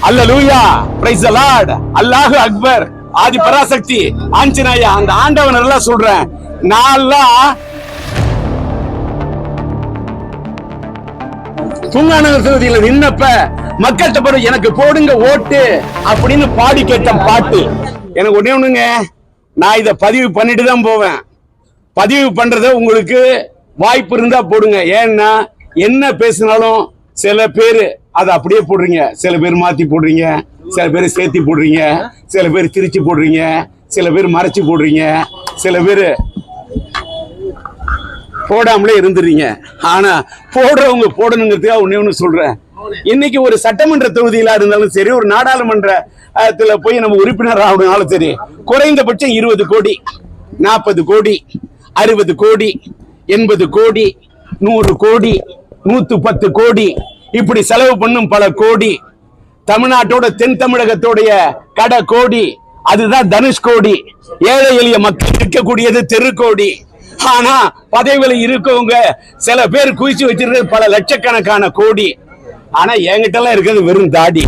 Hallelujah, praise the Lord, அல்லாஹ் அக்பர், ஆதி பராசக்தி, ஆஞ்சநேயா, அந்த ஆண்டவன் எல்லாம் சொல்றேன். நான் தூங்காநகர் தொகுதியில நின்னப்ப மக்கள்கிட்ட போற எனக்கு போடுங்க ஓட்டு அப்படின்னு பாடி கேட்ட பாட்டு. எனக்கு ஒண்ணே ஒண்ணுங்க, நான் இதை பதிவு பண்ணிட்டு தான் போவேன். பதிவு பண்றத உங்களுக்கு வாய்ப்பு இருந்தா போடுங்க. ஏன்னா என்ன பேசினாலும் சில பேர் அதை அப்படியே போடுறீங்க, சில பேர் மாத்தி போடுறீங்க, சில பேர் சேர்த்தி போடுறீங்க, சில பேர் திரிச்சு போடுறீங்க, சில பேர் மறைச்சு போடுறீங்க, சில பேர் போடாமலே இருந்துறீங்க. ஆனா போடுறவங்க போடணுங்கிறதுக்காக ஒண்ணே ஒண்ணு சொல்றேன். இன்னைக்கு ஒரு சட்டமன்ற தொகுதியில இருந்தாலும் சரி, ஒரு நாடாளுமன்றத்துல போய் நம்ம உறுப்பினர் ஆகணும்னாலும் சரி, குறைந்தபட்சம் 20 கோடி, 40 கோடி, 60 கோடி, 80 கோடி, 100 கோடி, 110 கோடி, இப்படி செலவு பண்ணும் பல கோடி. தமிழ்நாட்டோட தென் தமிழகத்தோடைய கடை கோடி, அதுதான் தனுஷ்கோடி. ஏழை எளிய மக்கள் இருக்கக்கூடியது தெருக்கோடி. ஆனா பதவியில இருக்கவங்க சில பேர் குவிச்சு வச்சிருக்கிறது பல லட்சக்கணக்கான கோடி. ஆனா என்கிட்ட எல்லாம் இருக்கிறது வெறும் தாடி.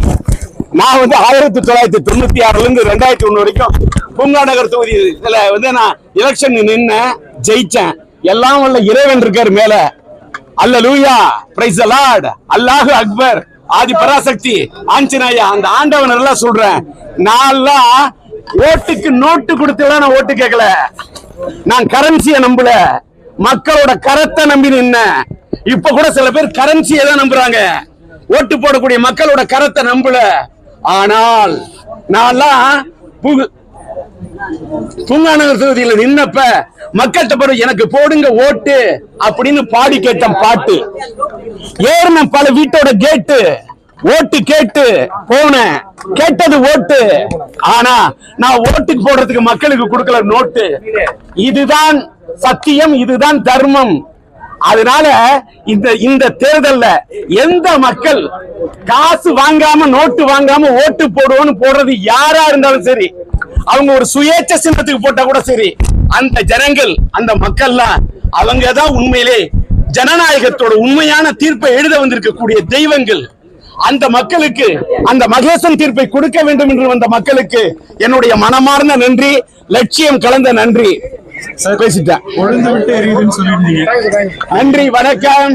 நான் 1996 இருந்து 2001 வரைக்கும் பூங்காநகர் தொகுதியில நான் எலெக்ஷன் நின்ன ஜெயிச்சேன். எல்லாம் வல்ல இறைவன் இருக்காரு மேல. அல்லேலூயா, பிரைஸ் தி லார்ட், அல்லாஹ் அக்பர், ஆதி பராசக்தி, ஆஞ்சநேயா, அந்த ஆண்டவன் எல்லாம் சொல்றேன். நான் ஓட்டுக்கு நோட்டு கொடுத்து நான் ஓட்டு கேட்கல. நான் கரன்சியை நம்பல, மக்களோட கரத்தை நம்பி நின்ன. இப்ப கூட சில பேர் கரன்சியை தான் நம்புறாங்க, ஓட்டு போடக்கூடிய மக்களோட கரத்தை நம்பல. ஆனால் நான் தூங்காநகர் தொகுதியில நின்னப்ப மக்கள்கிட்ட போற எனக்கு போடுங்க ஓட்டு அப்படின்னு பாடி கேட்ட பாட்டு. ஏறின பல வீட்டோட கேட்டு ஓட்டு கேட்டு போனேன், கேட்டது ஓட்டு. ஆனா நான் ஓட்டுக்கு போடுறதுக்கு மக்களுக்கு கொடுக்கல நோட்டு. இதுதான் சத்தியம், இதுதான் தர்மம். அதனால இந்த தேர்தல்ல எந்த மக்கள் காசு வாங்காம நோட்டு வாங்காம ஓட்டு போடுவோன்னு போடுறது யாரா இருந்தாலும் சரி, அவங்க ஒரு சுயேட்சை சின்னத்துக்கு போட்டா கூட சரி, அந்த ஜனங்கள் அந்த மக்கள்லாம் அவங்கதான் உண்மையிலே ஜனநாயகத்தோட உண்மையான தீர்ப்பை எழுத வந்திருக்கக்கூடிய தெய்வங்கள். அந்த மக்களுக்கு அந்த மகேசன் தீர்ப்பை கொடுக்க வேண்டும் என்று வந்த மக்களுக்கு என்னுடைய மனமார்ந்த நன்றி, லட்சியம் கலந்த நன்றி. பேசிட்டேன். நன்றி, வணக்கம்.